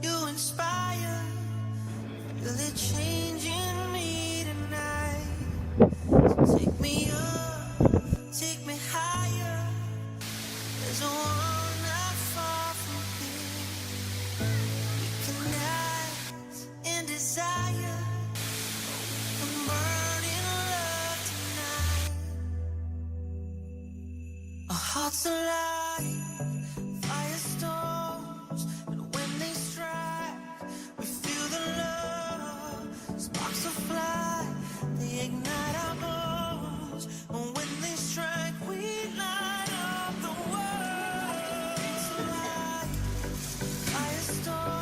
You inspire, feel it changing me tonight. So take me up, take me higher. There's a world not far from here. We can dance in desire and burn in love tonight. Our hearts alive, firestorms, and when they strike, we feel the love. Sparks will fly, they ignite our bones. And when they strike, we light up the world. Hearts alive, firestorms.